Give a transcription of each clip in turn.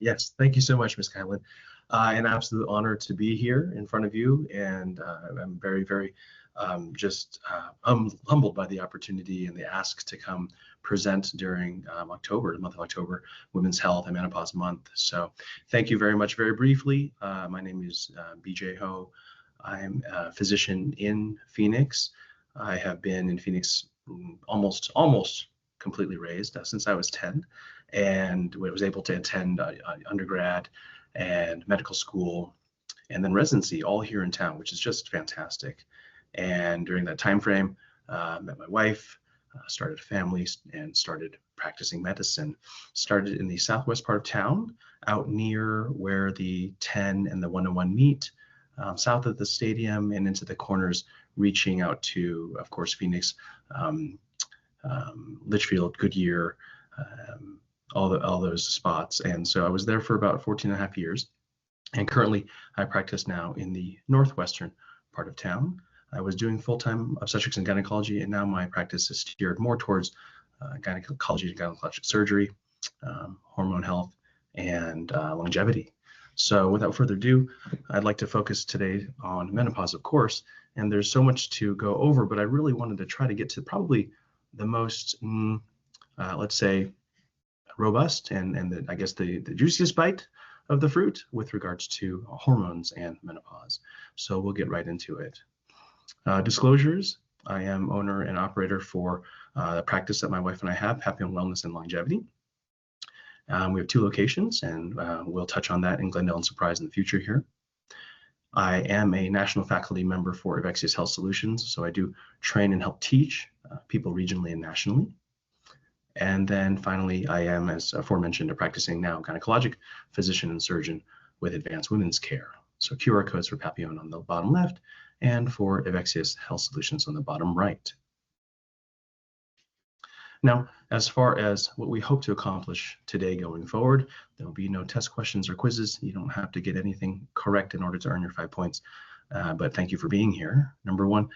Yes, thank you so much, Ms. Kylan. An absolute honor to be here in front of you, and I'm very, very humbled by the opportunity and the ask to come present during October, the month of October, Women's Health and Menopause Month. So thank you very much. Very briefly, my name is BJ Ho. I'm a physician in Phoenix. I have been in Phoenix almost completely raised since I was 10, and was able to attend undergrad and medical school and then residency all here in town, which is just fantastic. And during that time frame, met my wife, started a family, and started practicing medicine. Started in the southwest part of town, out near where the 10 and the 101 meet, south of the stadium and into the corners, reaching out to, of course, Phoenix, Litchfield, Goodyear, all those spots. And so I was there for about 14 and a half years. And currently I practice now in the northwestern part of town. I was doing full-time obstetrics and gynecology, and now my practice is steered more towards gynecology and gynecologic surgery, hormone health, and longevity. So without further ado, I'd like to focus today on menopause, of course, and there's so much to go over, but I really wanted to try to get to probably the most, let's say, robust and I guess the juiciest bite of the fruit with regards to hormones and menopause. So we'll get right into it. Disclosures: I am owner and operator for the practice that my wife and I have, Happy on Wellness and Longevity. We have 2 locations, and we'll touch on that in Glendale and Surprise in the future here. I am a national faculty member for Evexius Health Solutions, so I do train and help teach people regionally and nationally. And then finally, I am, as aforementioned, a practicing now gynecologic physician and surgeon with Advanced Women's Care. So QR codes for Papillon on the bottom left and for Evexius Health Solutions on the bottom right. Now, as far as what we hope to accomplish today going forward, there will be no test questions or quizzes. You don't have to get anything correct in order to earn your 5 points, but thank you for being here. Number 1,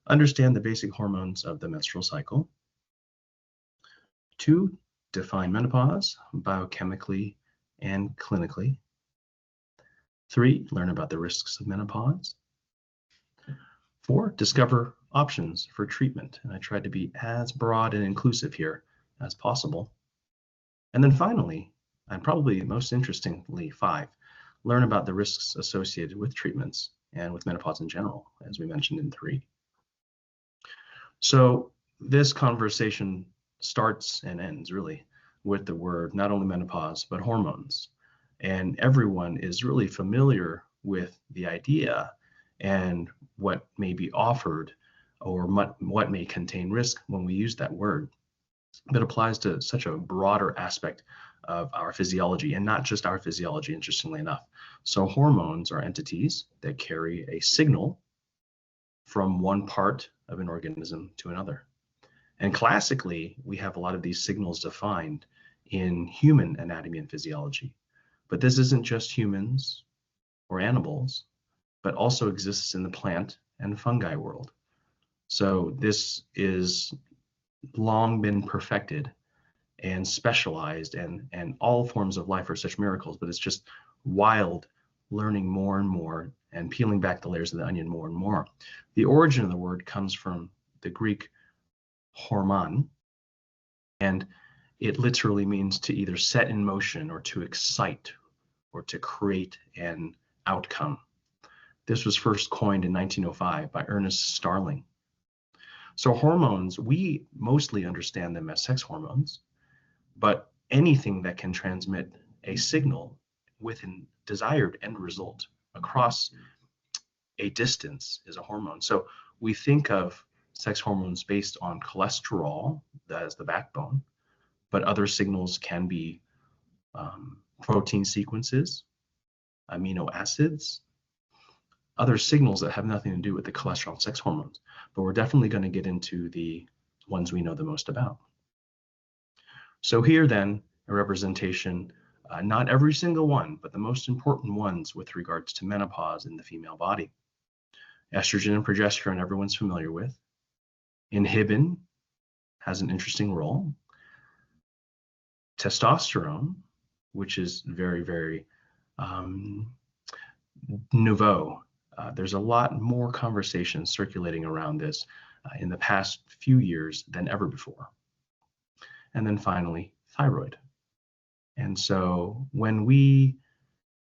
understand the basic hormones of the menstrual cycle. 2, define menopause biochemically and clinically. 3, learn about the risks of menopause. 4, discover options for treatment. And I tried to be as broad and inclusive here as possible. And then finally, and probably most interestingly, 5, learn about the risks associated with treatments and with menopause in general, as we mentioned in 3. So this conversation starts and ends really with the word not only menopause, but hormones. And everyone is really familiar with the idea and what may be offered or what may contain risk when we use that word. But applies to such a broader aspect of our physiology, and not just our physiology, interestingly enough. So hormones are entities that carry a signal from one part of an organism to another. And classically, we have a lot of these signals defined in human anatomy and physiology. But this isn't just humans or animals, but also exists in the plant and fungi world. So this is long been perfected and specialized, and all forms of life are such miracles, but it's just wild learning more and more and peeling back the layers of the onion more and more. The origin of the word comes from the Greek hormon, and it literally means to either set in motion or to excite or to create an outcome. This was first coined in 1905 by Ernest Starling. So hormones, we mostly understand them as sex hormones, but anything that can transmit a signal with a desired end result across a distance is a hormone. So we think of sex hormones based on cholesterol, that is the backbone, but other signals can be protein sequences, amino acids, other signals that have nothing to do with the cholesterol and sex hormones. But we're definitely going to get into the ones we know the most about. So here then, a representation, not every single one, but the most important ones with regards to menopause in the female body. Estrogen and progesterone, everyone's familiar with. Inhibin has an interesting role. Testosterone which is very, very nouveau. There's a lot more conversation circulating around this in the past few years than ever before. And then finally, thyroid. And so when we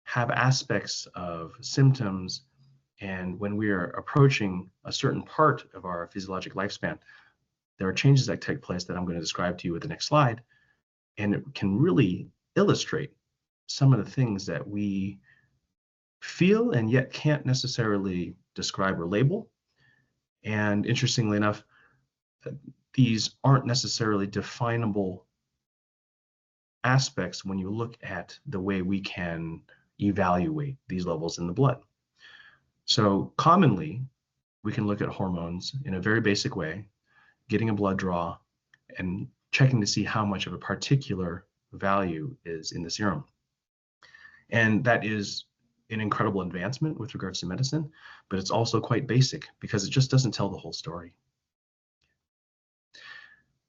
have aspects of symptoms and when we are approaching a certain part of our physiologic lifespan, there are changes that take place that I'm going to describe to you with the next slide. And it can really illustrate some of the things that we feel and yet can't necessarily describe or label. And interestingly enough, these aren't necessarily definable aspects when you look at the way we can evaluate these levels in the blood. So commonly, we can look at hormones in a very basic way, getting a blood draw and checking to see how much of a particular value is in the serum. And that is an incredible advancement with regards to medicine, but it's also quite basic because it just doesn't tell the whole story.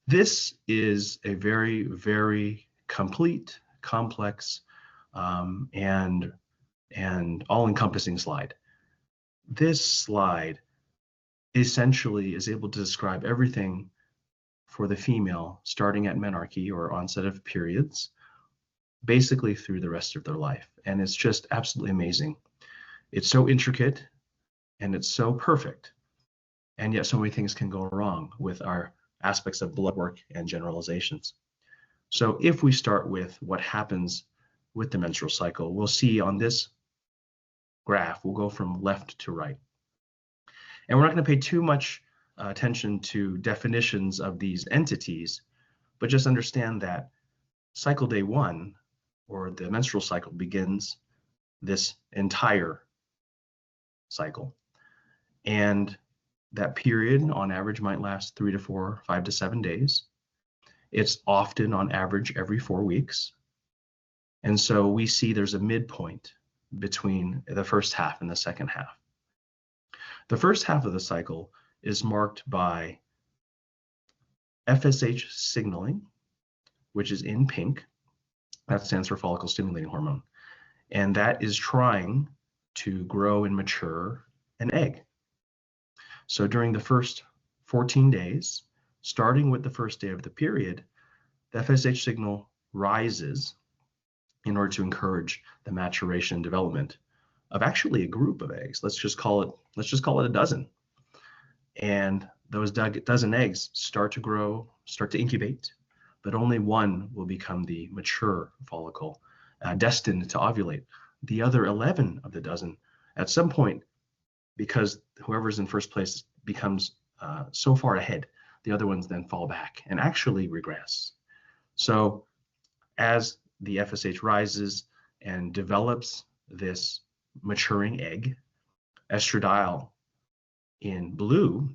This is a very, very complete, complex, and all-encompassing slide. This slide essentially is able to describe everything for the female starting at menarche or onset of periods, basically through the rest of their life. And it's just absolutely amazing. It's so intricate and it's so perfect. And yet so many things can go wrong with our aspects of blood work and generalizations. So if we start with what happens with the menstrual cycle, we'll see on this graph, we'll go from left to right. And we're not going to pay too much attention to definitions of these entities, but just understand that cycle day 1, or the menstrual cycle, begins this entire cycle. And that period on average might last 3 to 4, 5 to 7 days. It's often on average every 4 weeks. And so we see there's a midpoint between the first half and the second half. The first half of the cycle is marked by FSH signaling, which is in pink. That stands for follicle stimulating hormone. And that is trying to grow and mature an egg. So during the first 14 days, starting with the first day of the period, the FSH signal rises in order to encourage the maturation and development of actually a group of eggs. Let's just call it a dozen. And those dozen eggs start to grow, start to incubate, but only one will become the mature follicle, destined to ovulate. The other 11 of the dozen, at some point, because whoever's in first place becomes so far ahead, the other ones then fall back and actually regress. So as the FSH rises and develops this maturing egg, estradiol in blue,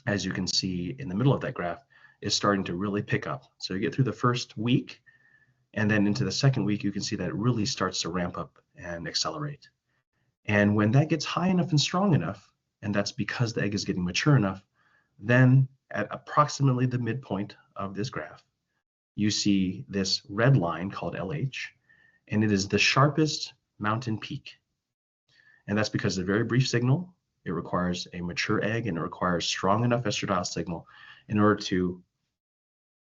as you can see in the middle of that graph, is starting to really pick up. So you get through the first week, and then into the second week, you can see that it really starts to ramp up and accelerate. And when that gets high enough and strong enough, and that's because the egg is getting mature enough, then at approximately the midpoint of this graph, you see this red line called LH, and it is the sharpest mountain peak. And that's because of a very brief signal. It requires a mature egg, and it requires strong enough estradiol signal in order to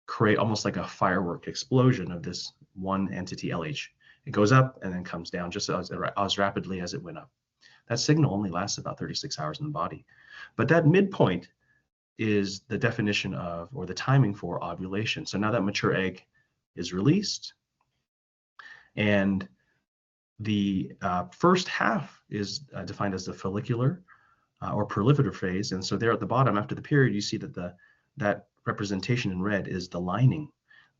create almost like a firework explosion of this one entity, LH. It goes up and then comes down just as rapidly as it went up. That signal only lasts about 36 hours in the body. But that midpoint is the definition of, or the timing for, ovulation. So now that mature egg is released, and the first half is defined as the follicular or proliferative phase. And so there at the bottom, after the period, you see that that representation in red is the lining.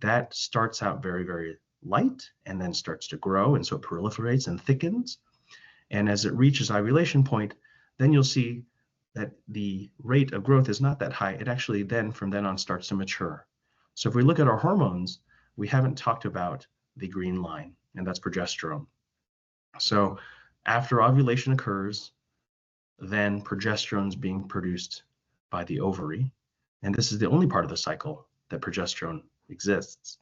That starts out very, very light and then starts to grow, and so it proliferates and thickens. And as it reaches ovulation point, then you'll see that the rate of growth is not that high. It actually then, from then on, starts to mature. So if we look at our hormones, we haven't talked about the green line, and that's progesterone. So after ovulation occurs, then progesterone is being produced by the ovary. And this is the only part of the cycle that progesterone exists.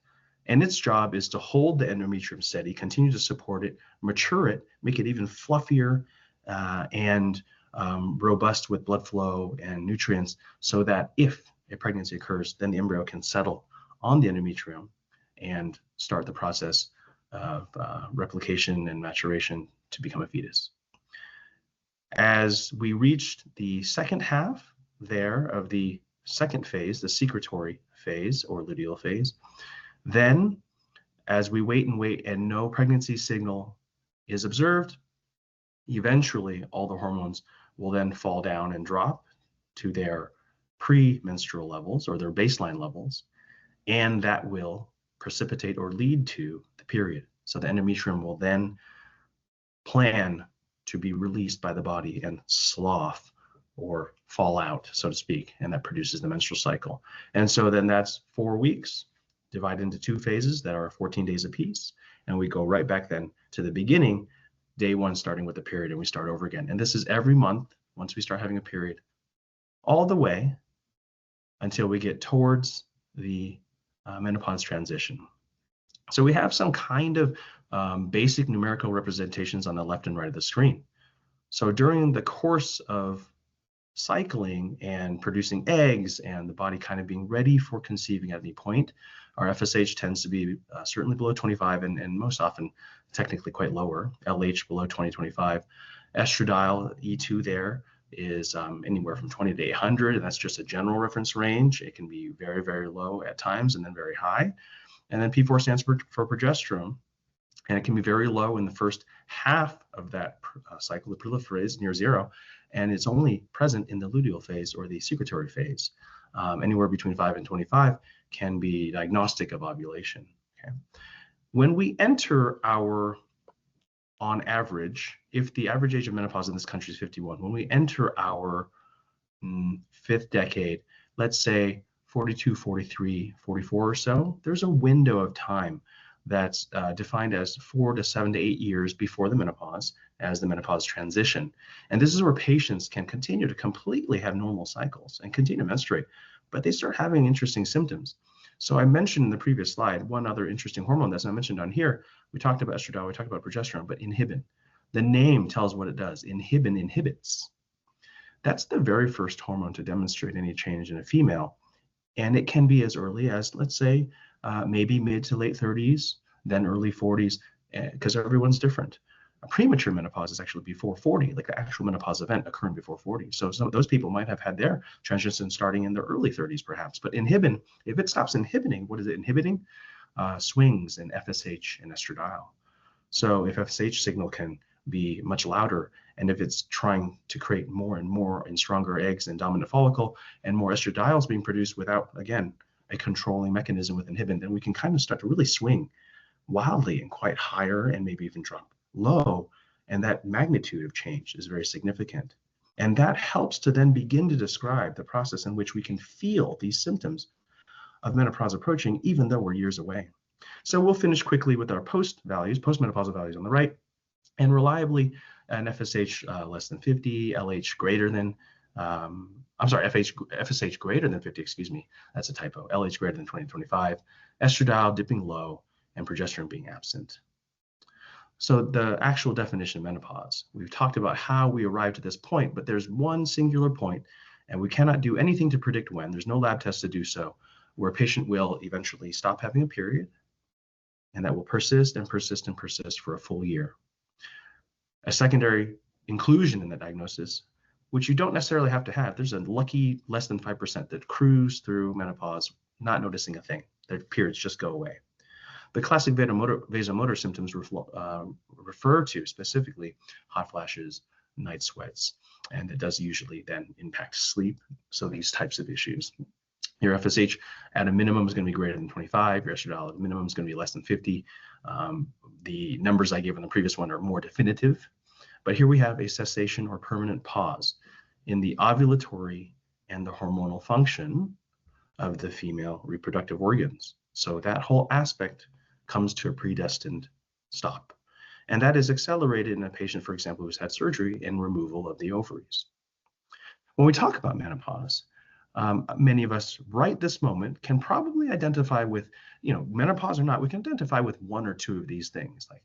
And its job is to hold the endometrium steady, continue to support it, mature it, make it even fluffier and robust with blood flow and nutrients, so that if a pregnancy occurs, then the embryo can settle on the endometrium and start the process of replication and maturation to become a fetus. As we reached the second half there of the second phase, the secretory phase or luteal phase, then as we wait and no pregnancy signal is observed, eventually all the hormones will then fall down and drop to their premenstrual levels or their baseline levels, and that will precipitate or lead to the period. So the endometrium will then plan to be released by the body and slough or fall out, so to speak, and that produces the menstrual cycle. And so then that's 4 weeks divided into 2 phases that are 14 days apiece, and we go right back then to the beginning, day 1 starting with the period, and we start over again. And this is every month once we start having a period, all the way until we get towards the menopause transition. So we have some kind of basic numerical representations on the left and right of the screen. So during the course of cycling and producing eggs and the body kind of being ready for conceiving at any point, our FSH tends to be certainly below 25 and most often technically quite lower, LH below 20-25. Estradiol, E2 there is anywhere from 20 to 800, and that's just a general reference range. It can be very, very low at times and then very high. And then P4 stands for progesterone, and it can be very low in the first half of that cycle, the proliferase, near 0, and it's only present in the luteal phase or the secretory phase. Anywhere between 5 and 25 can be diagnostic of ovulation. Okay. When we enter our, on average, if the average age of menopause in this country is 51, when we enter our 5th decade, let's say 42, 43, 44 or so, there's a window of time that's defined as 4 to 7 to 8 years before the menopause as the menopause transition. And this is where patients can continue to completely have normal cycles and continue to menstruate, but they start having interesting symptoms. So I mentioned in the previous slide, one other interesting hormone that's not mentioned on here. We talked about estradiol, we talked about progesterone, but inhibin. The name tells what it does. Inhibin inhibits. That's the very first hormone to demonstrate any change in a female. And it can be as early as, let's say, maybe mid to late 30s, then early 40s, because everyone's different. A premature menopause is actually before 40, like the actual menopause event occurring before 40. So some of those people might have had their transition starting in their early 30s, perhaps. But inhibin, if it stops inhibiting, what is it inhibiting? Swings in FSH and estradiol. So if FSH signal can be much louder, and if it's trying to create more and more and stronger eggs and dominant follicle, and more estradiol is being produced without, again, a controlling mechanism with inhibin, then we can kind of start to really swing wildly and quite higher and maybe even drop low. And that magnitude of change is very significant. And that helps to then begin to describe the process in which we can feel these symptoms of menopause approaching, even though we're years away. So we'll finish quickly with our postmenopausal values on the right, and reliably an FSH less than 50, LH greater than, FSH greater than 50, excuse me, that's a typo, LH greater than 20-25, estradiol dipping low, and progesterone being absent. So the actual definition of menopause, we've talked about how we arrived at this point, but there's one singular point, and we cannot do anything to predict when. There's no lab test to do so, where a patient will eventually stop having a period, and that will persist and persist and persist for a full year. A secondary inclusion in the diagnosis, which you don't necessarily have to have. There's a lucky less than 5% that cruise through menopause, not noticing a thing. Their periods just go away. The classic vasomotor symptoms refer to specifically hot flashes, night sweats, and it does usually then impact sleep. So these types of issues. Your FSH at a minimum is going to be greater than 25. Your estradiol at a minimum is going to be less than 50. The numbers I gave in the previous one are more definitive, but here we have a cessation or permanent pause in the ovulatory and the hormonal function of the female reproductive organs. So that whole aspect comes to a predestined stop. And that is accelerated in a patient, for example, who's had surgery and removal of the ovaries. When we talk about menopause, Many of us right this moment can probably identify with, menopause or not, we can identify with one or two of these things. Like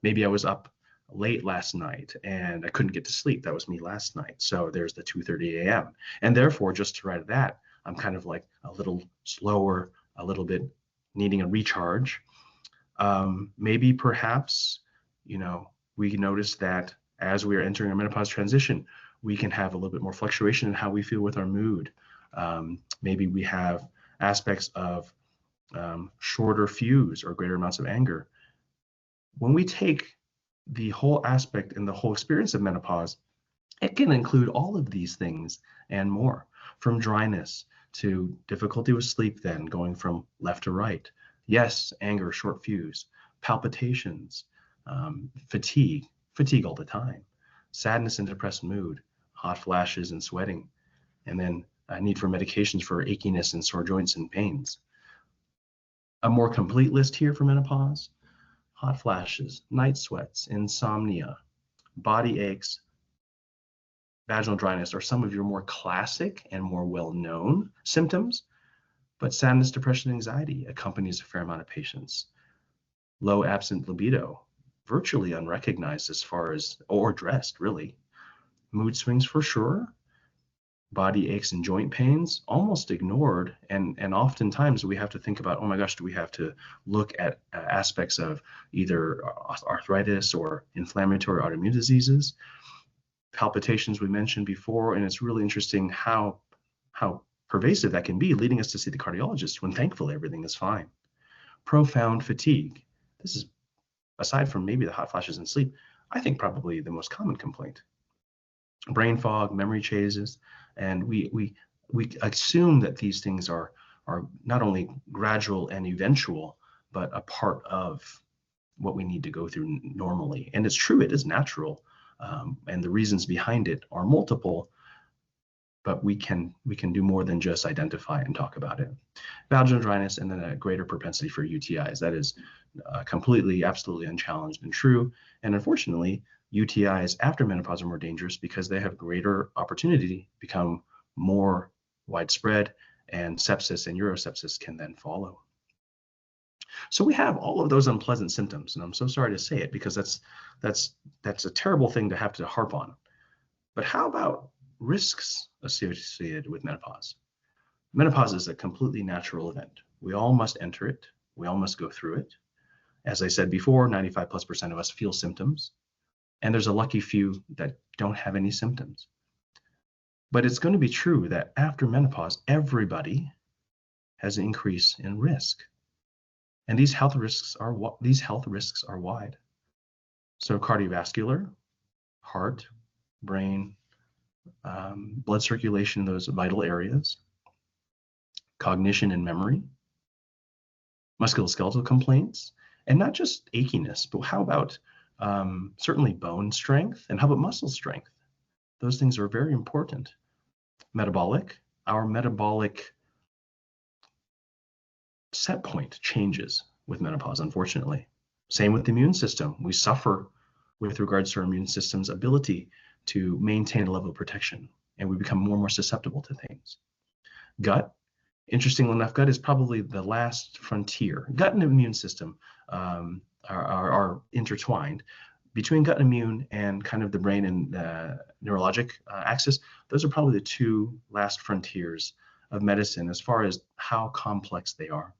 maybe I was up late last night and I couldn't get to sleep. That was me last night. So there's the 2:30 a.m. And therefore, just to write that, I'm kind of like a little slower, a little bit needing a recharge. Maybe perhaps, we notice that as we are entering a menopause transition, we can have a little bit more fluctuation in how we feel with our mood. Maybe we have aspects of shorter fuse or greater amounts of anger. When we take the whole aspect and the whole experience of menopause, it can include all of these things and more, from dryness to difficulty with sleep, then going from left to right. Yes, anger, short fuse, palpitations, fatigue all the time, sadness and depressed mood, hot flashes and sweating, and then a need for medications for achiness and sore joints and pains. A more complete list here for menopause: hot flashes, night sweats, insomnia, body aches, vaginal dryness are some of your more classic and more well-known symptoms, but sadness, depression, anxiety accompanies a fair amount of patients. Low absent libido, virtually unrecognized as far as, or addressed really. Mood swings for sure. Body aches and joint pains, almost ignored. And oftentimes we have to think about, oh my gosh, do we have to look at aspects of either arthritis or inflammatory autoimmune diseases? Palpitations we mentioned before, and it's really interesting how pervasive that can be, leading us to see the cardiologist when thankfully everything is fine. Profound fatigue. This is, aside from maybe the hot flashes and sleep, I think probably the most common complaint. Brain fog, memory changes, and we assume that these things are not only gradual and eventual, but a part of what we need to go through normally. And it's true, it is natural, and the reasons behind it are multiple, but we can do more than just identify and talk about it. Vaginal dryness, and then a greater propensity for UTIs. That is completely, absolutely unchallenged and true. And unfortunately, UTIs after menopause are more dangerous because they have greater opportunity to become more widespread, and sepsis and urosepsis can then follow. So we have all of those unpleasant symptoms, and I'm so sorry to say it because that's a terrible thing to have to harp on. But how about risks associated with menopause? Menopause is a completely natural event. We all must enter it. We all must go through it. As I said before, 95+% of us feel symptoms, and there's a lucky few that don't have any symptoms. But it's going to be true that after menopause, everybody has an increase in risk. And these health risks are wide. So cardiovascular, heart, brain, blood circulation in those vital areas, cognition and memory, musculoskeletal complaints, and not just achiness, but how about certainly bone strength, and how about muscle strength? Those things are very important. Metabolic, our metabolic set point changes with menopause, unfortunately. Same with the immune system. We suffer with regards to our immune system's ability to maintain a level of protection, and we become more and more susceptible to things. Gut, interestingly enough, gut is probably the last frontier. Gut and immune system are intertwined. Between gut and immune and kind of the brain and neurologic axis, those are probably the two last frontiers of medicine as far as how complex they are.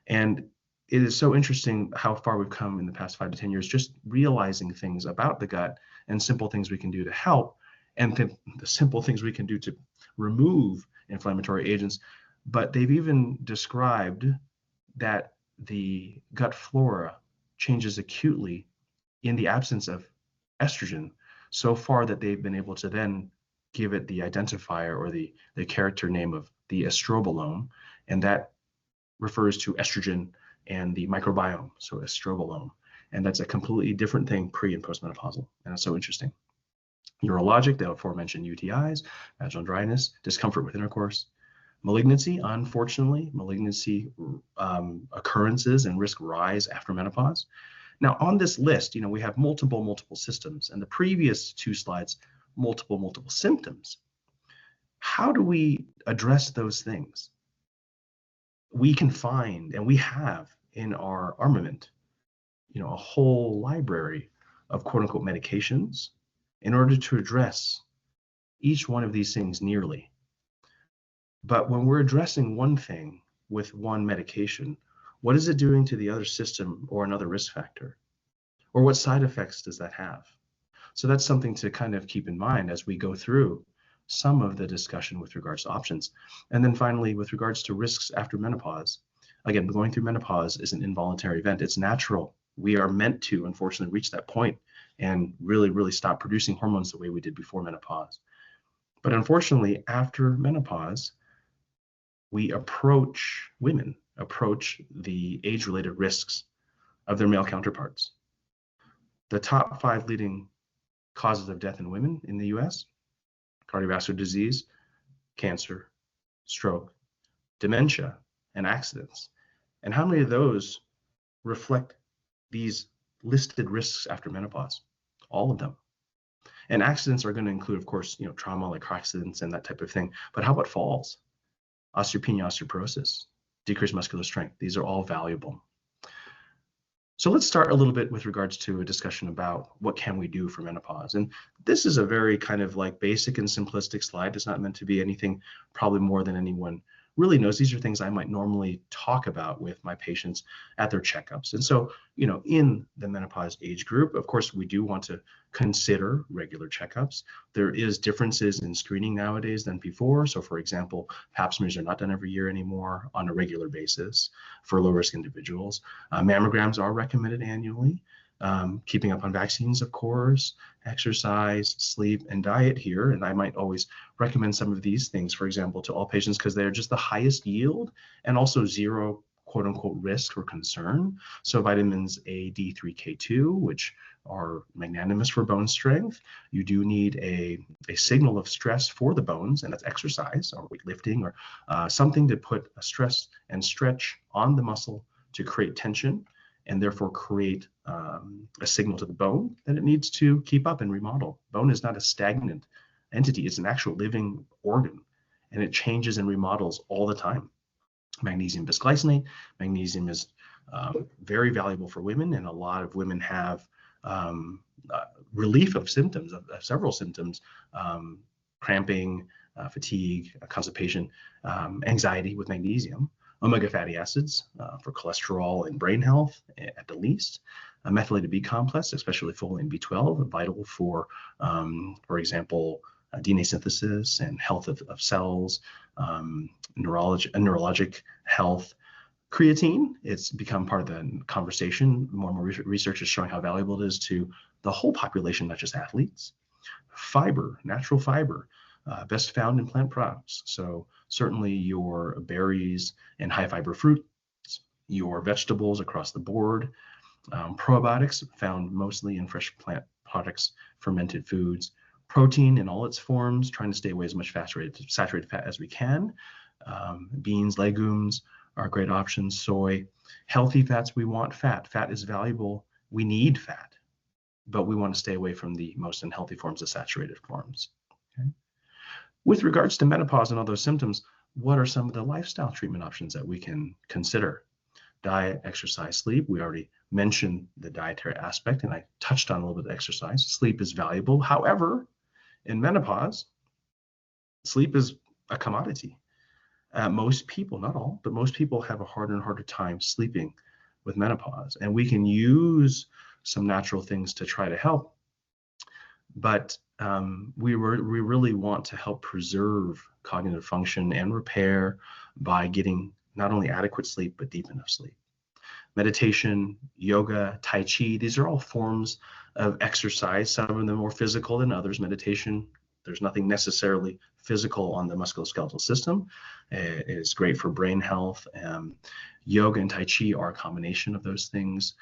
And it is so interesting how far we've come in the past 5 to 10 years, just realizing things about the gut and simple things we can do to help, and the simple things we can do to remove inflammatory agents. But they've even described that the gut flora changes acutely in the absence of estrogen, so far that they've been able to then give it the identifier or the character name of the estrobolome, and that refers to estrogen and the microbiome, so estrobolome. And that's a completely different thing pre and postmenopausal, and it's so interesting. Urologic, the aforementioned UTIs, vaginal dryness, discomfort with intercourse. Malignancy, unfortunately, occurrences and risk rise after menopause. Now on this list, we have multiple systems, and the previous 2 slides, multiple symptoms. How do we address those things? We can find, and we have in our armament, a whole library of quote unquote medications in order to address each one of these things nearly. But when we're addressing one thing with one medication, what is it doing to the other system or another risk factor? Or what side effects does that have? So that's something to kind of keep in mind as we go through some of the discussion with regards to options. And then finally, with regards to risks after menopause, again, going through menopause is an involuntary event. It's natural. We are meant to, unfortunately, reach that point and really, really stop producing hormones the way we did before menopause. But unfortunately, after menopause, women approach the age-related risks of their male counterparts. The top 5 leading causes of death in women in the US: cardiovascular disease, cancer, stroke, dementia, and accidents. And how many of those reflect these listed risks after menopause? All of them. And accidents are going to include, of course, trauma like car accidents and that type of thing. But how about falls? Osteopenia, osteoporosis, decreased muscular strength. These are all valuable. So let's start a little bit with regards to a discussion about what can we do for menopause. And this is a very kind of like basic and simplistic slide. It's not meant to be anything probably more than anyone really knows. These are things I might normally talk about with my patients at their checkups. And so, in the menopause age group, of course, we do want to consider regular checkups. There is differences in screening nowadays than before. So for example, pap smears are not done every year anymore on a regular basis for low risk individuals. Mammograms are recommended annually. Keeping up on vaccines, of course, exercise, sleep, and diet here. And I might always recommend some of these things, for example, to all patients because they're just the highest yield and also zero quote unquote risk or concern. So vitamins A, D3, K2, which are magnanimous for bone strength. You do need a signal of stress for the bones, and that's exercise or weightlifting or something to put a stress and stretch on the muscle to create tension and therefore create a signal to the bone that it needs to keep up and remodel. Bone is not a stagnant entity. It's an actual living organ, and it changes and remodels all the time. Magnesium bisglycinate. Magnesium is very valuable for women, and a lot of women have relief of symptoms, of several symptoms, cramping, fatigue, constipation, anxiety with magnesium. Omega fatty acids for cholesterol and brain health at the least. A methylated B complex, especially folate and B12, vital for example, DNA synthesis and health of cells, neurologic health. Creatine, it's become part of the conversation. More and more research is showing how valuable it is to the whole population, not just athletes. Fiber, natural fiber, best found in plant products. So certainly your berries and high fiber fruits, your vegetables across the board. Probiotics found mostly in fresh plant products, fermented foods. Protein in all its forms, trying to stay away as much saturated fat as we can. Beans, legumes are great options. Soy. Healthy fats, we want fat. Fat is valuable. We need fat, but we want to stay away from the most unhealthy forms, the saturated forms. Okay. With regards to menopause and all those symptoms, what are some of the lifestyle treatment options that we can consider? Diet, exercise, sleep. We already mentioned the dietary aspect, and I touched on a little bit of exercise. Sleep is valuable. However, in menopause, sleep is a commodity. Most people, not all, but most people have a harder and harder time sleeping with menopause, and we can use some natural things to try to help. But we really want to help preserve cognitive function and repair by getting not only adequate sleep, but deep enough sleep. Meditation, yoga, Tai Chi, these are all forms of exercise. Some of them more physical than others. Meditation, there's nothing necessarily physical on the musculoskeletal system. It is great for brain health. Yoga and Tai Chi are a combination of those things.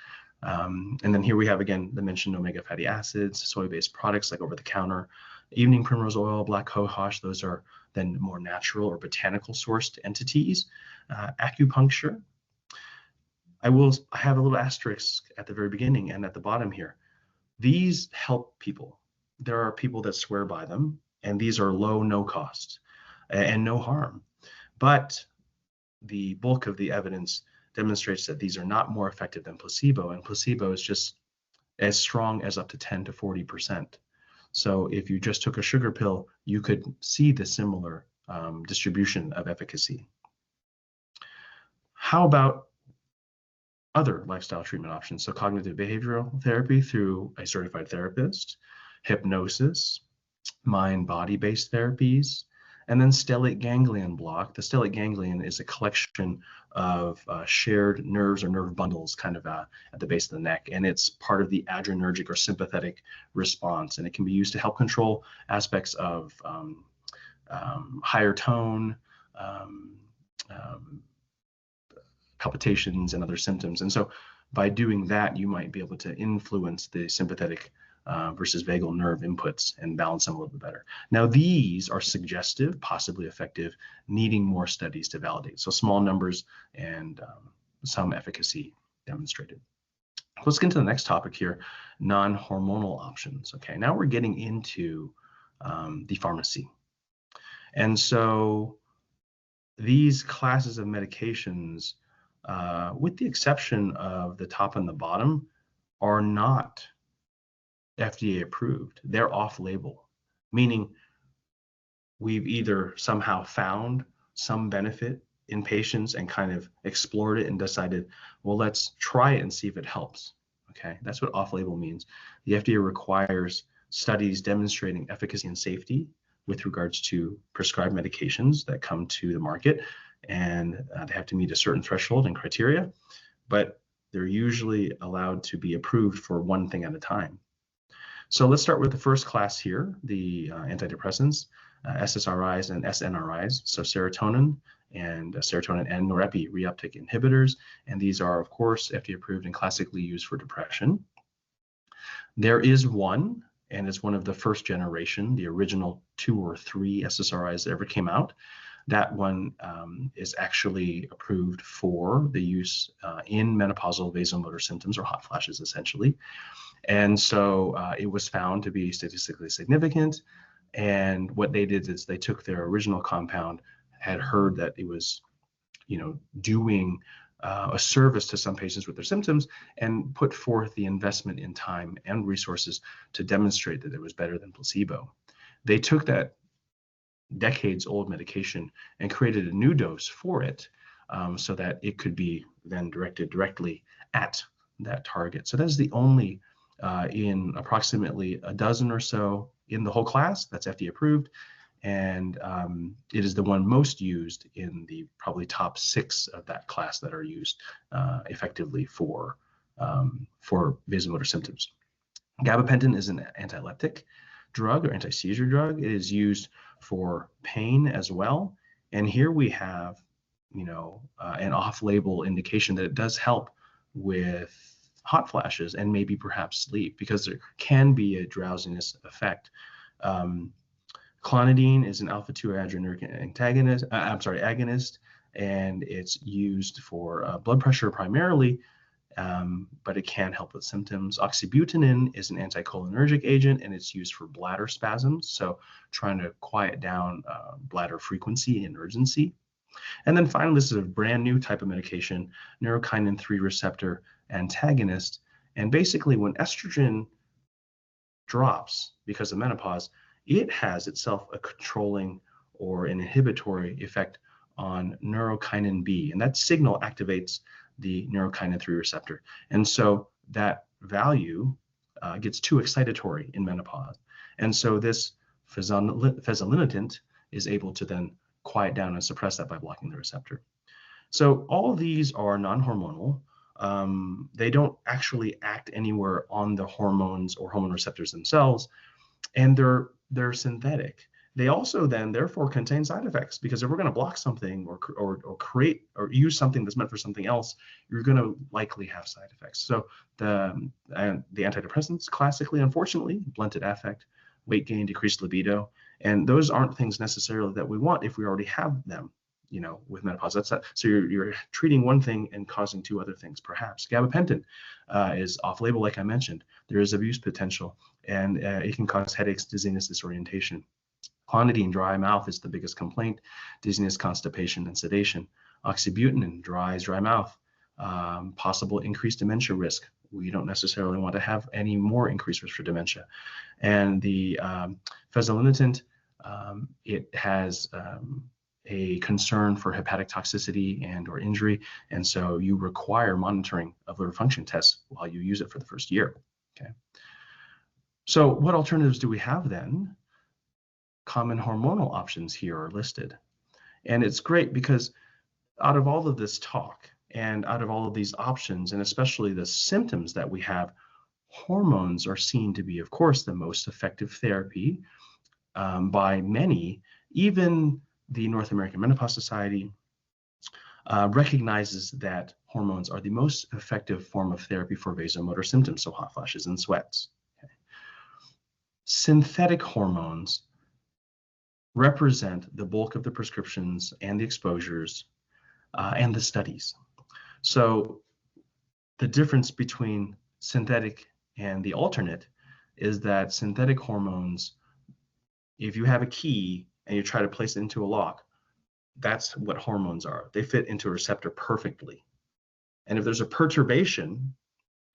And then here we have, again, the mentioned omega fatty acids, soy-based products like over-the-counter, evening primrose oil, black cohosh. Those are then more natural or botanical sourced entities. Acupuncture. I will have a little asterisk at the very beginning and at the bottom here. These help people. There are people that swear by them, and these are low, no cost. and no harm. But the bulk of the evidence demonstrates that these are not more effective than placebo, and placebo is just as strong as up to 10 to 40%. So if you just took a sugar pill, you could see the similar distribution of efficacy. How about other lifestyle treatment options? So cognitive behavioral therapy through a certified therapist, hypnosis, mind-body-based therapies, and then stellate ganglion block. The stellate ganglion is a collection of shared nerves or nerve bundles kind of at the base of the neck, and it's part of the adrenergic or sympathetic response, and it can be used to help control aspects of higher tone, palpitations, and other symptoms. And so by doing that, you might be able to influence the sympathetic versus vagal nerve inputs and balance them a little bit better. Now, these are suggestive, possibly effective, needing more studies to validate. So small numbers and some efficacy demonstrated. Let's get into the next topic here, non-hormonal options. Okay, now we're getting into the pharmacy. And so these classes of medications, with the exception of the top and the bottom, are not FDA approved. They're off-label, meaning we've either somehow found some benefit in patients and kind of explored it and decided, well, let's try it and see if it helps. Okay, that's what off-label means. The FDA requires studies demonstrating efficacy and safety with regards to prescribed medications that come to the market, and they have to meet a certain threshold and criteria, but they're usually allowed to be approved for one thing at a time. So let's start with the first class here, the antidepressants, SSRIs and SNRIs, so serotonin and norepi reuptake inhibitors, and these are, of course, FDA approved and classically used for depression. There is one, and it's one of the first generation, the original 2 or 3 SSRIs that ever came out. That one is actually approved for the use in menopausal vasomotor symptoms, or hot flashes, essentially. And so it was found to be statistically significant. And what they did is they took their original compound, had heard that it was, doing a service to some patients with their symptoms, and put forth the investment in time and resources to demonstrate that it was better than placebo. They took that decades-old medication and created a new dose for it, so that it could be then directed directly at that target. So that's the only in approximately a dozen or so in the whole class that's FDA approved, and it is the one most used in the probably top 6 of that class that are used effectively for vasomotor symptoms. Gabapentin is an antileptic drug or anti-seizure drug. It is used for pain as well, and here we have an off-label indication that it does help with hot flashes and maybe perhaps sleep, because there can be a drowsiness effect. Clonidine is an alpha-2 adrenergic agonist, and it's used for blood pressure primarily, but it can help with symptoms. Oxybutynin is an anticholinergic agent, and it's used for bladder spasms, so trying to quiet down bladder frequency and urgency. And then finally, this is a brand new type of medication, neurokinin 3 receptor antagonist. And basically, when estrogen drops because of menopause, it has itself a controlling or an inhibitory effect on neurokinin B, and that signal activates the neurokinin 3 receptor. And so that value gets too excitatory in menopause. And so this fezolinetant is able to then quiet down and suppress that by blocking the receptor. So all of these are non-hormonal. They don't actually act anywhere on the hormones or hormone receptors themselves, and they're synthetic. They also then therefore contain side effects, because if we're going to block something or create or use something that's meant for something else, you're going to likely have side effects. So the antidepressants classically, unfortunately, blunted affect, weight gain, decreased libido, and those aren't things necessarily that we want if we already have them, with menopause. That's that. So you're treating one thing and causing 2 other things, perhaps. Gabapentin is off-label, like I mentioned. There is abuse potential, and it can cause headaches, dizziness, disorientation. Quantity and dry mouth is the biggest complaint. Dizziness, constipation, and sedation. Oxybutynin, dry mouth. Possible increased dementia risk. We don't necessarily want to have any more increased risk for dementia. And the fezolinetant, it has a concern for hepatic toxicity and or injury, and so you require monitoring of liver function tests while you use it for the first year. Okay. So what alternatives do we have then? Common hormonal options here are listed. And it's great because out of all of this talk and out of all of these options, and especially the symptoms that we have, hormones are seen to be, of course, the most effective therapy by many. Even the North American Menopause Society recognizes that hormones are the most effective form of therapy for vasomotor symptoms, so hot flashes and sweats. Okay. Synthetic hormones represent the bulk of the prescriptions and the exposures and the studies. So the difference between synthetic and the alternate is that synthetic hormones, if you have a key and you try to place it into a lock, that's what hormones are. They fit into a receptor perfectly. And if there's a perturbation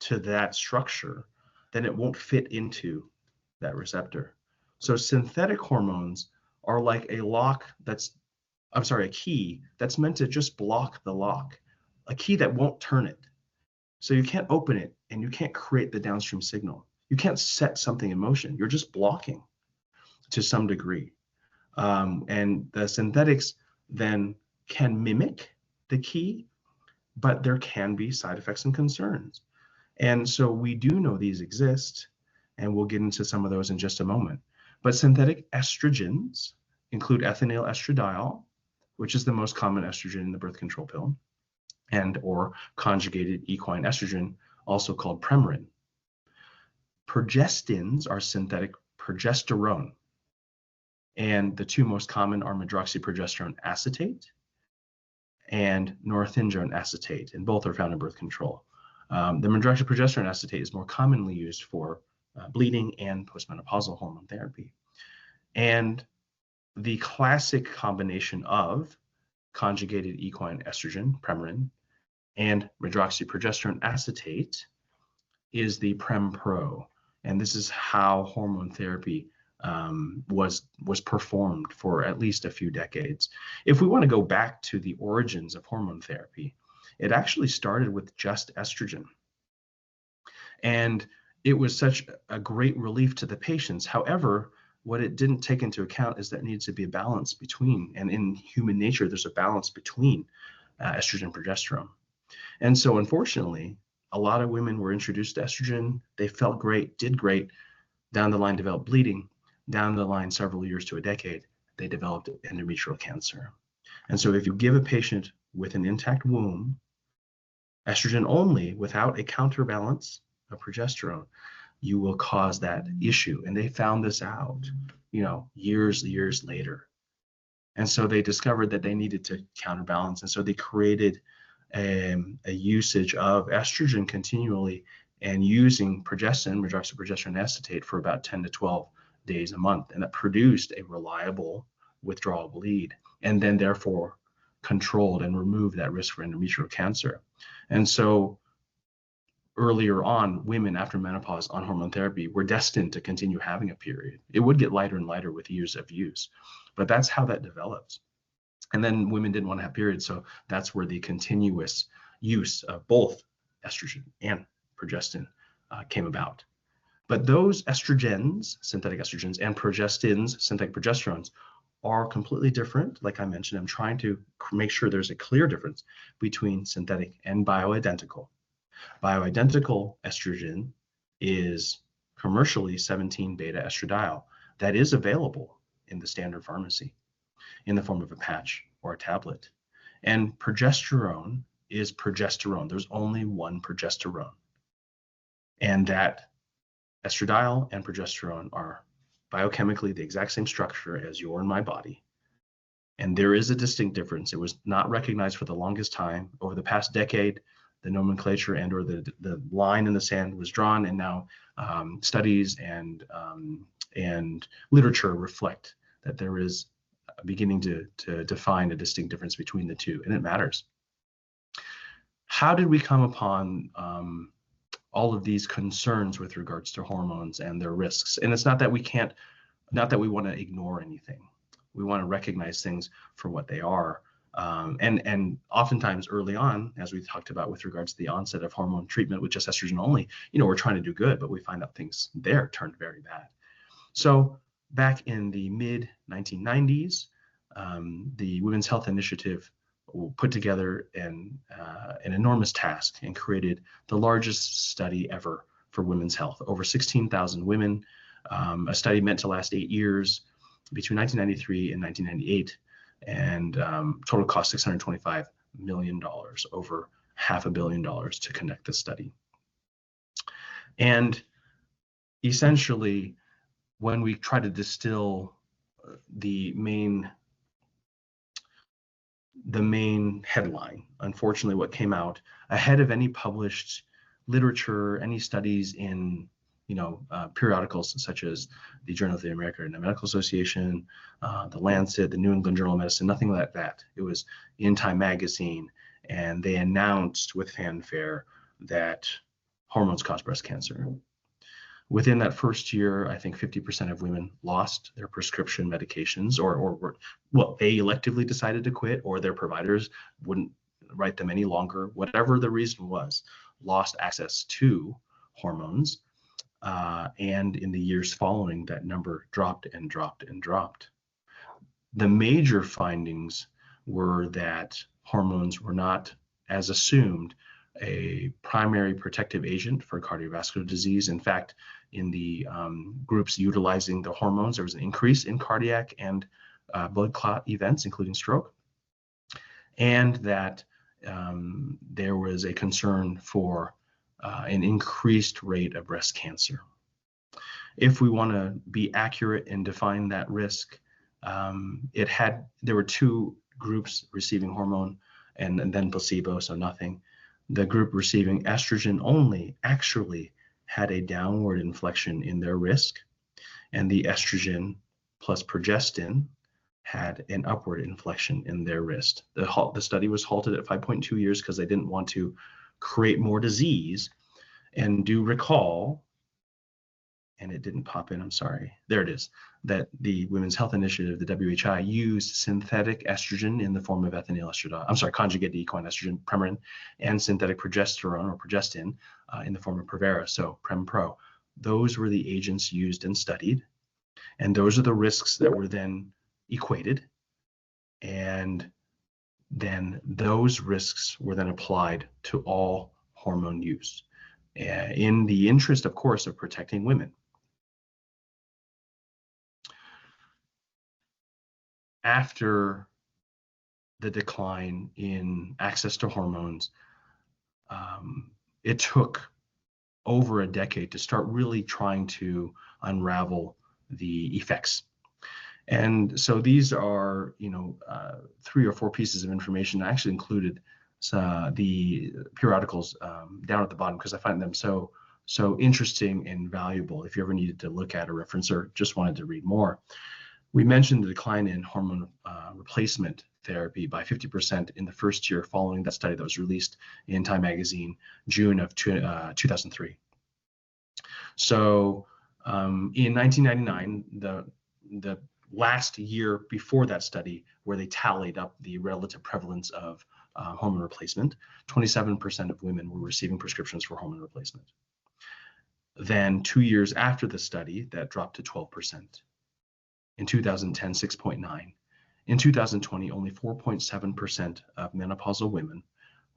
to that structure, then it won't fit into that receptor. So synthetic hormones are like a a key that's meant to just block the lock, a key that won't turn it. So you can't open it and you can't create the downstream signal. You can't set something in motion. You're just blocking to some degree. And the synthetics then can mimic the key, but there can be side effects and concerns. And so we do know these exist, and we'll get into some of those in just a moment. But synthetic estrogens include ethinyl estradiol, which is the most common estrogen in the birth control pill, and or conjugated equine estrogen, also called Premarin. Progestins are synthetic progesterone, and the two most common are medroxyprogesterone acetate and norethindrone acetate, and both are found in birth control. The medroxyprogesterone acetate is more commonly used for bleeding and postmenopausal hormone therapy. And the classic combination of conjugated equine estrogen, Premarin, and medroxyprogesterone acetate is the PremPro. And this is how hormone therapy was performed for at least a few decades. If we want to go back to the origins of hormone therapy, it actually started with just estrogen. And it was such a great relief to the patients. However, what it didn't take into account is that there needs to be a balance between, and in human nature, there's a balance between estrogen and progesterone. And so unfortunately, a lot of women were introduced to estrogen. They felt great, did great, down the line developed bleeding, down the line several years to a decade, they developed endometrial cancer. And so if you give a patient with an intact womb, estrogen only without a counterbalance of progesterone, you will cause that issue. And they found this out, years later. And so they discovered that they needed to counterbalance. And so they created a usage of estrogen continually and using progestin, medroxyprogesterone acetate, for about 10 to 12 days a month. And that produced a reliable withdrawal bleed, and then therefore controlled and removed that risk for endometrial cancer. And so earlier on, women after menopause on hormone therapy were destined to continue having a period. It would get lighter and lighter with years of use, but that's how that develops. And then women didn't want to have periods, so that's where the continuous use of both estrogen and progestin came about. But those estrogens, synthetic estrogens, and progestins, synthetic progesterones, are completely different. Like I mentioned, I'm trying to make sure there's a clear difference between synthetic and bioidentical. Bioidentical estrogen is commercially 17-beta estradiol that is available in the standard pharmacy in the form of a patch or a tablet. And progesterone is progesterone. There's only one progesterone. And that estradiol and progesterone are biochemically the exact same structure as your and my body. And there is a distinct difference. It was not recognized for the longest time. Over the past decade, the nomenclature and or the line in the sand was drawn, and now studies and literature reflect that there is beginning to define a distinct difference between the two, and it matters. How did we come upon all of these concerns with regards to hormones and their risks? And it's not that we can't, not that we want to ignore anything. We want to recognize things for what they are. And oftentimes early on, as we talked about with regards to the onset of hormone treatment with just estrogen only, we're trying to do good, but we find out things there turned very bad. So back in the mid 1990s, the Women's Health Initiative put together an enormous task and created the largest study ever for women's health. Over 16,000 women, a study meant to last 8 years between 1993 and 1998, and total cost $625 million, over $500 million to conduct this study. And essentially, when we try to distill the main headline, unfortunately, what came out ahead of any published literature, any studies in periodicals such as the Journal of the American Medical Association, the Lancet, the New England Journal of Medicine, nothing like that. It was in Time magazine, and they announced with fanfare that hormones cause breast cancer. Within that first year, I think 50% of women lost their prescription medications, or they electively decided to quit, or their providers wouldn't write them any longer. Whatever the reason was, lost access to hormones. And in the years following, that number dropped and dropped and dropped. The major findings were that hormones were not, as assumed, a primary protective agent for cardiovascular disease. In fact, in the groups utilizing the hormones, there was an increase in cardiac and blood clot events, including stroke, and that there was a concern for an increased rate of breast cancer. If we want to be accurate and define that risk, there were two groups receiving hormone and then placebo, so nothing. The group receiving estrogen only actually had a downward inflection in their risk, and the estrogen plus progestin had an upward inflection in their risk. The study was halted at 5.2 years because they didn't want to create more disease. And do recall, and it didn't pop in, I'm sorry, there it is, that the Women's Health Initiative, the WHI, used synthetic estrogen in the form of conjugated equine estrogen, Premarin, and synthetic progesterone or progestin in the form of Provera, so Prem-Pro. Those were the agents used and studied, and those are the risks that were then equated, and then those risks were then applied to all hormone use, in the interest, of course, of protecting women. After the decline in access to hormones, it took over a decade to start really trying to unravel the effects. And so these are, 3 or 4 pieces of information. I actually included the periodicals down at the bottom because I find them so interesting and valuable if you ever needed to look at a reference or just wanted to read more. We mentioned the decline in hormone replacement therapy by 50% in the first year following that study that was released in Time magazine, June of 2003. So in 1999, the last year before that study, where they tallied up the relative prevalence of hormone replacement, 27% of women were receiving prescriptions for hormone replacement. Then 2 years after the study, that dropped to 12%. In 2010, 6.9. In 2020, only 4.7% of menopausal women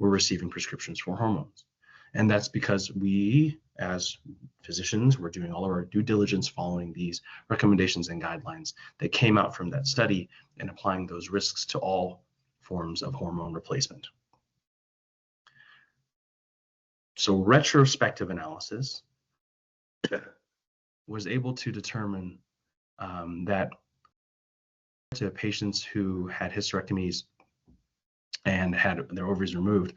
were receiving prescriptions for hormones. And that's because we, as physicians, were doing all of our due diligence following these recommendations and guidelines that came out from that study and applying those risks to all forms of hormone replacement. So retrospective analysis was able to determine that to patients who had hysterectomies and had their ovaries removed,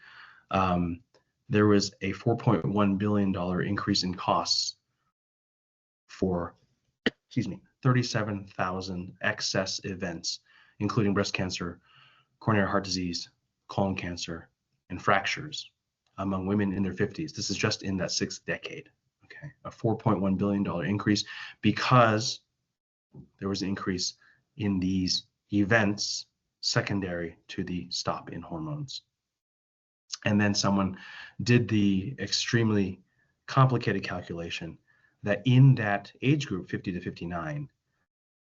there was a $4.1 billion increase in costs for 37,000 excess events, including breast cancer, coronary heart disease, colon cancer, and fractures among women in their 50s. This is just in that sixth decade. Okay, a $4.1 billion increase because there was an increase in these events secondary to the stop in hormones. And then someone did the extremely complicated calculation that in that age group, 50 to 59,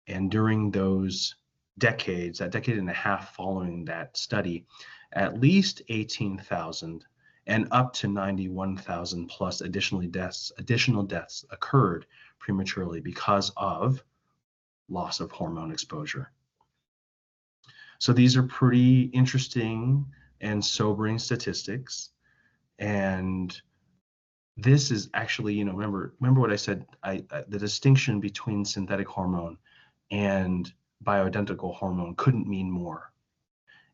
and during those decades, that decade and a half following that study, at least 18,000 and up to 91,000 plus additional deaths occurred prematurely because of loss of hormone exposure. So these are pretty interesting and sobering statistics. And this is actually, remember what I said, the distinction between synthetic hormone and bioidentical hormone couldn't mean more.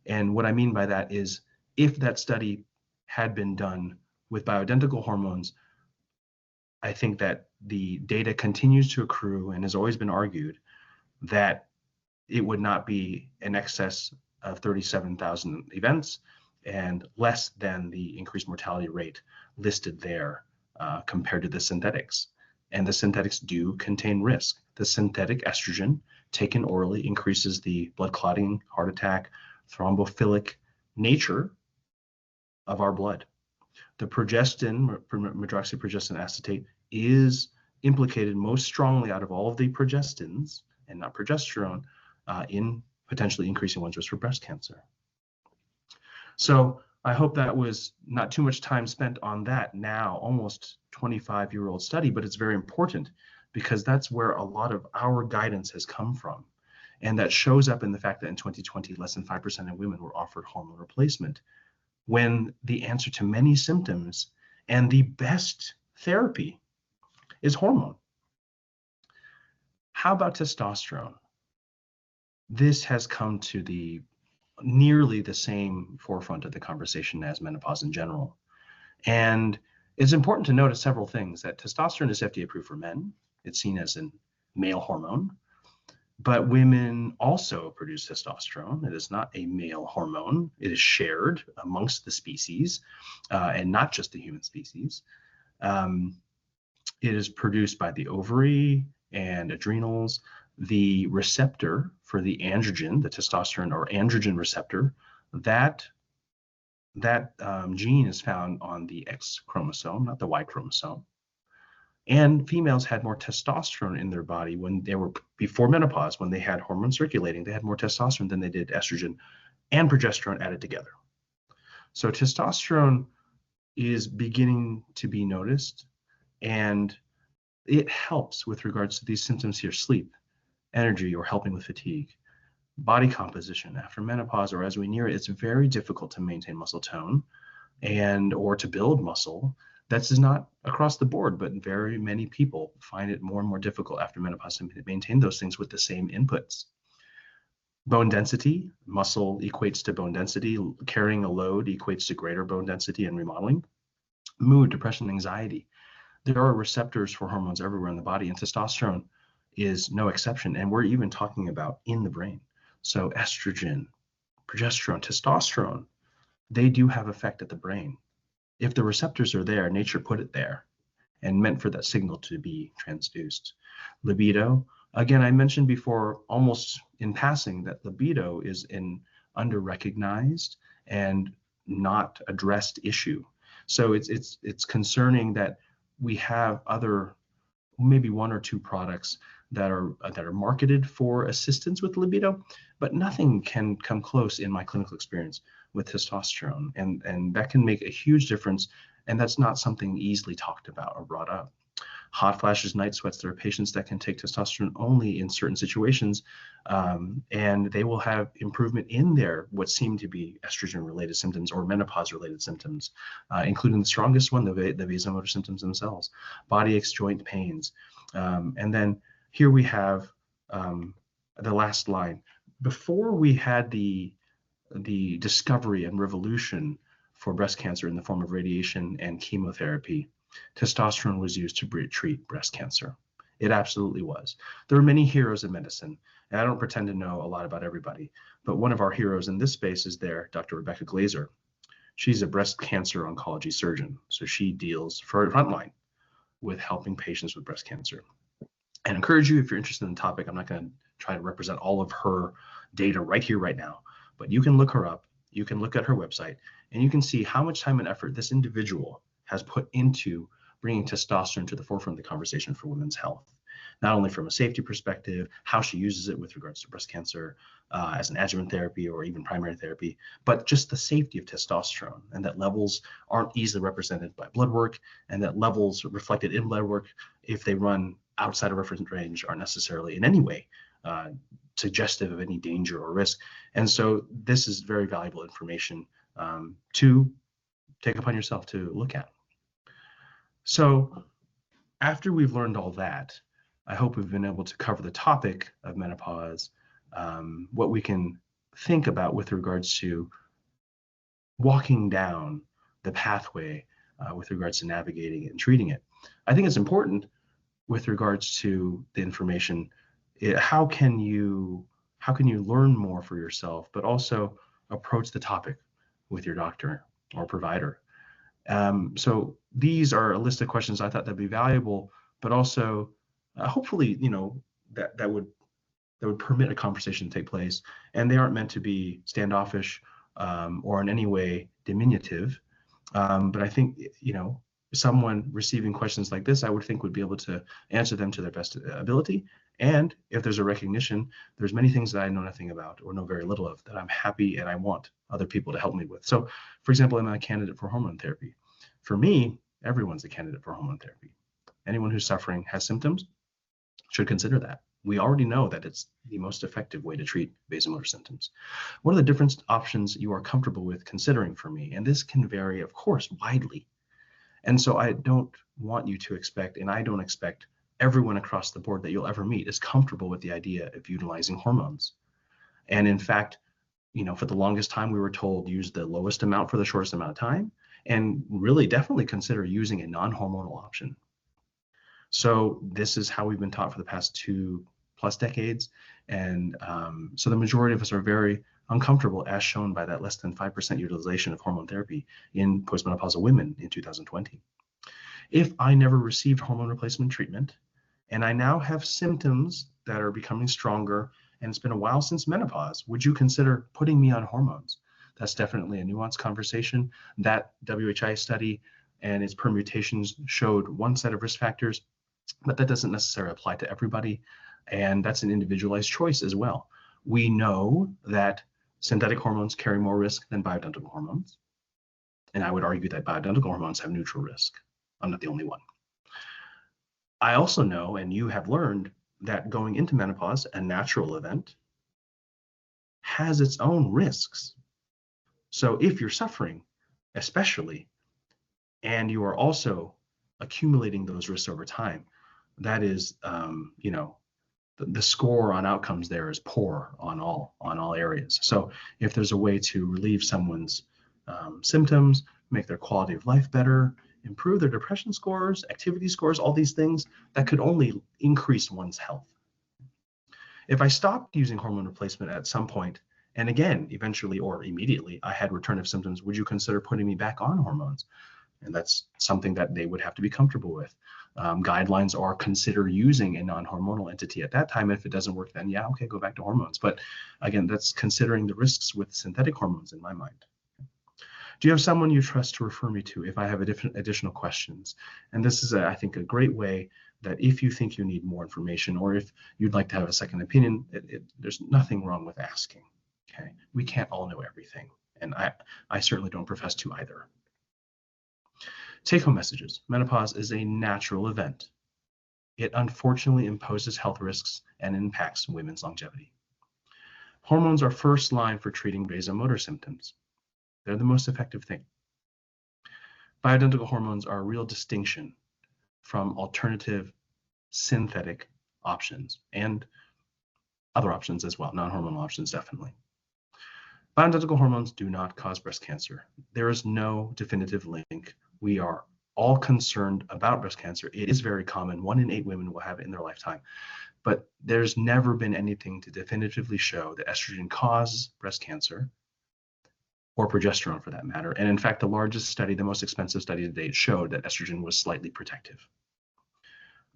And what I mean by that is, if that study had been done with bioidentical hormones, I think that the data continues to accrue and has always been argued that it would not be in excess of 37,000 events and less than the increased mortality rate listed there compared to the synthetics. And the synthetics do contain risk. The synthetic estrogen taken orally increases the blood clotting, heart attack, thrombophilic nature of our blood. The progestin, medroxyprogestin acetate, is implicated most strongly out of all of the progestins, and not progesterone, in potentially increasing one's risk for breast cancer. So I hope that was not too much time spent on that now almost 25-year-old study, but it's very important because that's where a lot of our guidance has come from. And that shows up in the fact that in 2020, less than 5% of women were offered hormone replacement, when the answer to many symptoms and the best therapy is hormone. How about testosterone? This has come to the nearly the same forefront of the conversation as menopause in general. And it's important to notice several things: that testosterone is FDA approved for men. It's seen as a male hormone, but women also produce testosterone. It is not a male hormone. It is shared amongst the species and not just the human species. It is produced by the ovary and adrenals. The receptor for the androgen, the testosterone or androgen receptor, that gene is found on the X chromosome, not the Y chromosome. And females had more testosterone in their body when they were before menopause, when they had hormones circulating. They had more testosterone than they did estrogen and progesterone added together. So testosterone is beginning to be noticed, and it helps with regards to these symptoms here: sleep, energy, or helping with fatigue, body composition. After menopause or as we near it, it's very difficult to maintain muscle tone or to build muscle. That's not across the board, but very many people find it more and more difficult after menopause to maintain those things with the same inputs. Bone density, muscle equates to bone density. Carrying a load equates to greater bone density and remodeling. Mood, depression, anxiety. There are receptors for hormones everywhere in the body, and testosterone is no exception. And we're even talking about in the brain. So estrogen, progesterone, testosterone, they do have effect at the brain. If the receptors are there, nature put it there and meant for that signal to be transduced. Libido, again, I mentioned before, almost in passing, that libido is an under-recognized and not addressed issue. So it's concerning that we have other, maybe one or two products that are marketed for assistance with libido, but nothing can come close in my clinical experience with testosterone, and that can make a huge difference. And that's not something easily talked about or brought up. Hot flashes, night sweats. There are patients that can take testosterone only in certain situations, and they will have improvement in their what seem to be estrogen-related symptoms or menopause-related symptoms, including the strongest one, the vasomotor symptoms themselves, body aches, joint pains. And then here we have the last line. Before we had the discovery and revolution for breast cancer in the form of radiation and chemotherapy, testosterone was used to treat breast cancer. It absolutely was. There are many heroes in medicine, and I don't pretend to know a lot about everybody, but one of our heroes in this space is there, Dr. Rebecca Glazer. She's a breast cancer oncology surgeon, so she deals for frontline with helping patients with breast cancer. And encourage you, if you're interested in the topic, I'm not going to try to represent all of her data right here, right now, but you can look her up, you can look at her website, and you can see how much time and effort this individual has put into bringing testosterone to the forefront of the conversation for women's health, not only from a safety perspective, how she uses it with regards to breast cancer as an adjuvant therapy or even primary therapy, but just the safety of testosterone, and that levels aren't easily represented by blood work, and that levels reflected in blood work, if they run outside of reference range, aren't necessarily in any way suggestive of any danger or risk. And so this is very valuable information to take upon yourself to look at. So after we've learned all that, I hope we've been able to cover the topic of menopause, what we can think about with regards to walking down the pathway with regards to navigating it and treating it. I think it's important with regards to the information. How can you learn more for yourself, but also approach the topic with your doctor or provider? So these are a list of questions I thought that'd be valuable, but also hopefully, that would permit a conversation to take place, and they aren't meant to be standoffish or in any way diminutive. But I think, someone receiving questions like this, I would think would be able to answer them to their best ability. And if there's a recognition, there's many things that I know nothing about or know very little of that I'm happy and I want other people to help me with. So, for example, I'm a candidate for hormone therapy. For me, everyone's a candidate for hormone therapy. Anyone who's suffering has symptoms should consider that. We already know that it's the most effective way to treat vasomotor symptoms. What are the different options you are comfortable with considering for me? And this can vary, of course, widely. And so I don't want you to expect, and I don't expect everyone across the board that you'll ever meet is comfortable with the idea of utilizing hormones. And in fact, for the longest time, we were told use the lowest amount for the shortest amount of time, and really definitely consider using a non-hormonal option. So this is how we've been taught for the past 2+ decades. And so the majority of us are very uncomfortable, as shown by that less than 5% utilization of hormone therapy in postmenopausal women in 2020. If I never received hormone replacement treatment, and I now have symptoms that are becoming stronger, and it's been a while since menopause, would you consider putting me on hormones? That's definitely a nuanced conversation. That WHI study and its permutations showed one set of risk factors, but that doesn't necessarily apply to everybody. And that's an individualized choice as well. We know that synthetic hormones carry more risk than bioidentical hormones. And I would argue that bioidentical hormones have neutral risk. I'm not the only one. I also know, and you have learned, that going into menopause, a natural event, has its own risks. So if you're suffering, especially, and you are also accumulating those risks over time, that is, the score on outcomes there is poor on all areas. So if there's a way to relieve someone's symptoms, make their quality of life better, improve their depression scores, activity scores, all these things, that could only increase one's health. If I stopped using hormone replacement at some point, and again, eventually or immediately, I had return of symptoms, would you consider putting me back on hormones? And that's something that they would have to be comfortable with. Guidelines are consider using a non-hormonal entity at that time. If it doesn't work, then yeah, okay, go back to hormones. But again, that's considering the risks with synthetic hormones in my mind. Do you have someone you trust to refer me to if I have additional questions? And this is, I think, a great way that if you think you need more information or if you'd like to have a second opinion, there's nothing wrong with asking. Okay, we can't all know everything, and I certainly don't profess to either. Take-home messages. Menopause is a natural event. It unfortunately imposes health risks and impacts women's longevity. Hormones are first line for treating vasomotor symptoms. They're the most effective thing. Bioidentical hormones are a real distinction from alternative synthetic options and other options as well, non-hormonal options definitely. Bioidentical hormones do not cause breast cancer. There is no definitive link. We are all concerned about breast cancer. It is very common. 1 in 8 women will have it in their lifetime. But there's never been anything to definitively show that estrogen causes breast cancer, or progesterone for that matter. And in fact, the largest study, the most expensive study to date, showed that estrogen was slightly protective.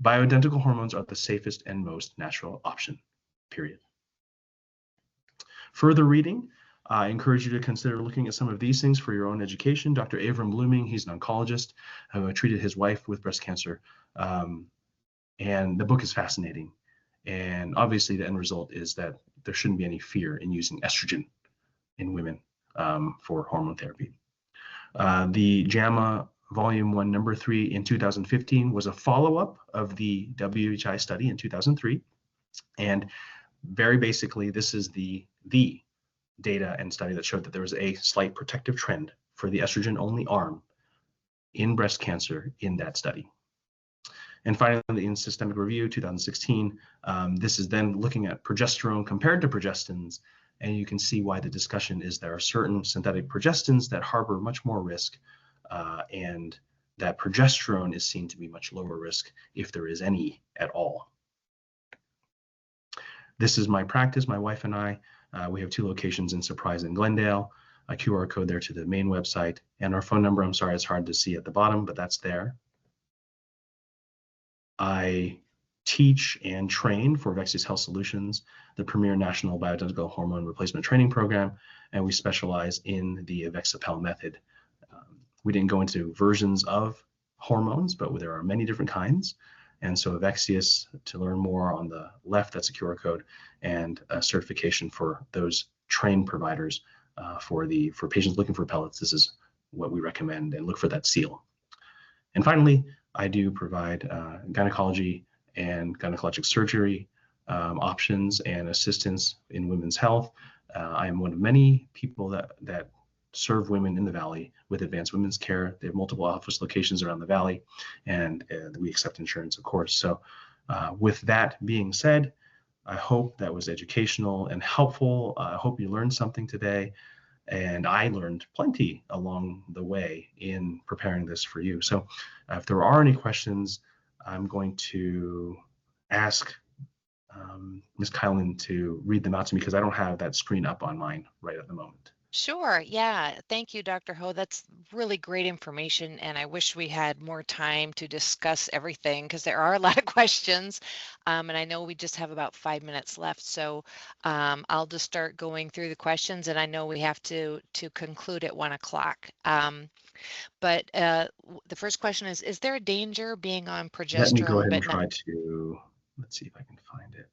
Bioidentical hormones are the safest and most natural option, period. Further reading, I encourage you to consider looking at some of these things for your own education. Dr. Avram Blooming, he's an oncologist who treated his wife with breast cancer. And the book is fascinating. And obviously the end result is that there shouldn't be any fear in using estrogen in women for hormone therapy. The JAMA Volume 1, Number 3 in 2015 was a follow-up of the WHI study in 2003. And very basically, this is the data and study that showed that there was a slight protective trend for the estrogen-only arm in breast cancer in that study. And finally, in Systemic Review 2016, this is then looking at progesterone compared to progestins, and you can see why the discussion is there are certain synthetic progestins that harbor much more risk, and that progesterone is seen to be much lower risk if there is any at all. This is my practice, my wife and I. We have 2 locations in Surprise and Glendale, a QR code there to the main website, and our phone number, I'm sorry, it's hard to see at the bottom, but that's there. I teach and train for Vexius Health Solutions, the premier national bioidentical hormone replacement training program, and we specialize in the Avexapel method. We didn't go into versions of hormones, but there are many different kinds. And so Vexius, to learn more on the left, that's a QR code, and a certification for those trained providers for patients looking for pellets. This is what we recommend, and look for that seal. And finally, I do provide gynecology and gynecologic surgery options and assistance in women's health. I am one of many people that serve women in the Valley with advanced women's care. They have multiple office locations around the Valley, and we accept insurance, of course. So with that being said, I hope that was educational and helpful. I hope you learned something today. And I learned plenty along the way in preparing this for you. So if there are any questions, I'm going to ask Ms. Kylan to read them out to me, because I don't have that screen up on mine right at the moment. Sure. Yeah. Thank you, Dr. Ho. That's really great information. And I wish we had more time to discuss everything, because there are a lot of questions. And I know we just have about 5 minutes left. So I'll just start going through the questions. And I know we have to conclude at 1 o'clock. But the first question is there a danger being on progesterone? Let me go ahead and try to, let's see if I can find it.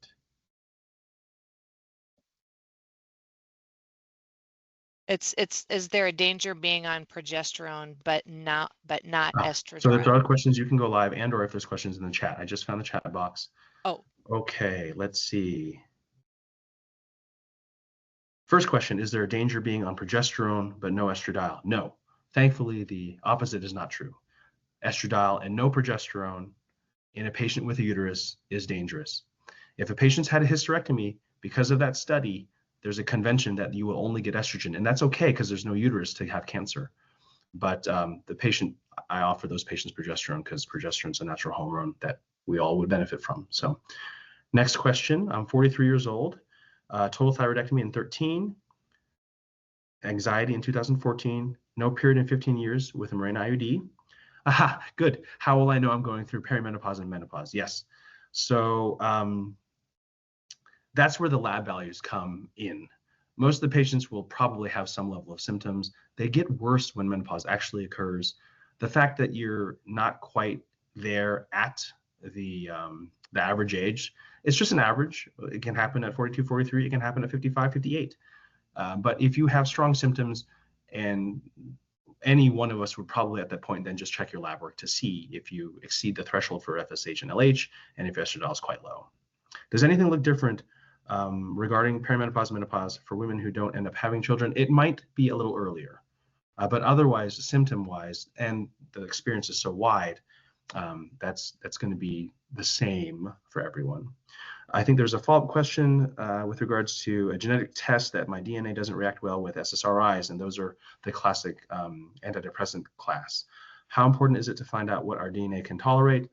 Is there a danger being on progesterone but not estrogen? So if there are questions, you can go live, and or if there's questions in the chat. I just found the chat box. Oh. Okay, let's see. First question, is there a danger being on progesterone but no estradiol? No. Thankfully, the opposite is not true. Estradiol and no progesterone in a patient with a uterus is dangerous. If a patient's had a hysterectomy, because of that study, there's a convention that you will only get estrogen, and that's okay because there's no uterus to have cancer. But I offer those patients progesterone because progesterone is a natural hormone that we all would benefit from. So next question, I'm 43 years old, total thyroidectomy in 13, anxiety in 2014, no period in 15 years with a Mirena IUD. Aha, good. How will I know I'm going through perimenopause and menopause? Yes. So that's where the lab values come in. Most of the patients will probably have some level of symptoms. They get worse when menopause actually occurs. The fact that you're not quite there at the average age, it's just an average. It can happen at 42, 43. It can happen at 55, 58. But if you have strong symptoms, and any one of us would probably at that point then just check your lab work to see if you exceed the threshold for FSH and LH, and if estradiol is quite low. Does anything look different regarding perimenopause, menopause for women who don't end up having children? It might be a little earlier, but otherwise, symptom-wise, and the experience is so wide, that's going to be the same for everyone. I think there's a follow-up question with regards to a genetic test that my DNA doesn't react well with SSRIs, and those are the classic antidepressant class. How important is it to find out what our DNA can tolerate?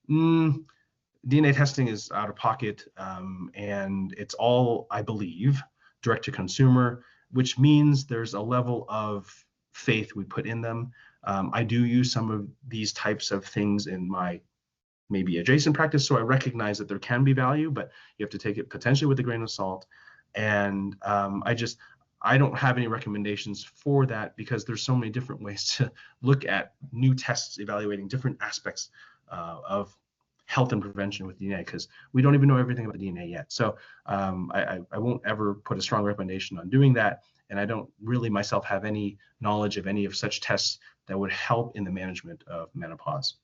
DNA testing is out of pocket, and it's all, I believe, direct to consumer, which means there's a level of faith we put in them. I do use some of these types of things in my maybe adjacent practice, so I recognize that there can be value, but you have to take it potentially with a grain of salt. And I don't have any recommendations for that because there's so many different ways to look at new tests evaluating different aspects of health and prevention with DNA, because we don't even know everything about the DNA yet. So I won't ever put a strong recommendation on doing that. And I don't really myself have any knowledge of any of such tests that would help in the management of menopause.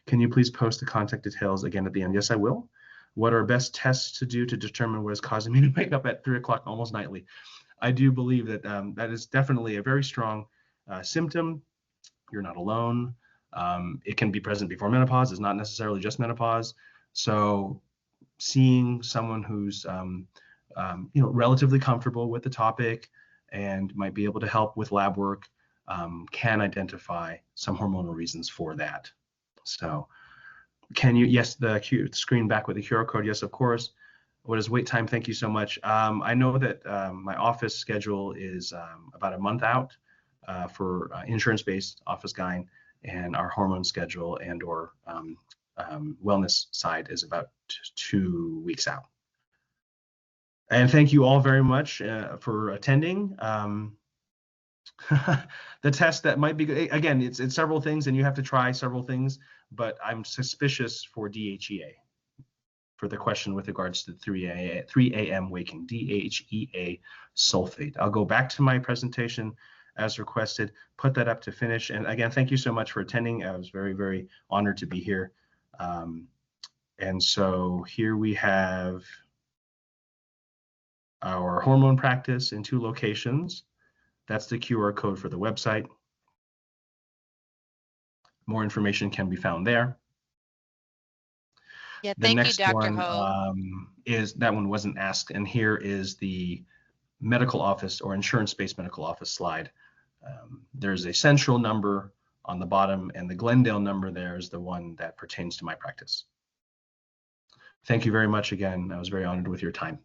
Can you please post the contact details again at the end? Yes, I will. What are best tests to do to determine what is causing me to wake up at 3 o'clock almost nightly? I do believe that that is definitely a very strong symptom. You're not alone. It can be present before menopause. It's not necessarily just menopause. So seeing someone who's relatively comfortable with the topic and might be able to help with lab work can identify some hormonal reasons for that. So can you, yes, the screen back with the QR code, yes, of course. What is wait time? Thank you so much. I know that my office schedule is about a month out for insurance-based office gyne, and our hormone schedule and or wellness side is about 2 weeks out. And thank you all very much for attending. The test that might be, again, it's several things and you have to try several things, but I'm suspicious for DHEA for the question with regards to 3 a.m. waking, DHEA sulfate. I'll go back to my presentation as requested, put that up to finish. And again, thank you so much for attending. I was very, very honored to be here. And so here we have our hormone practice in 2 locations. That's the QR code for the website. More information can be found there. Yeah, The thank you, next Dr. one Ho. is, that one wasn't asked, and here is the medical office or insurance-based medical office slide. There's a central number on the bottom, and the Glendale number there is the one that pertains to my practice. Thank you very much again. I was very honored with your time.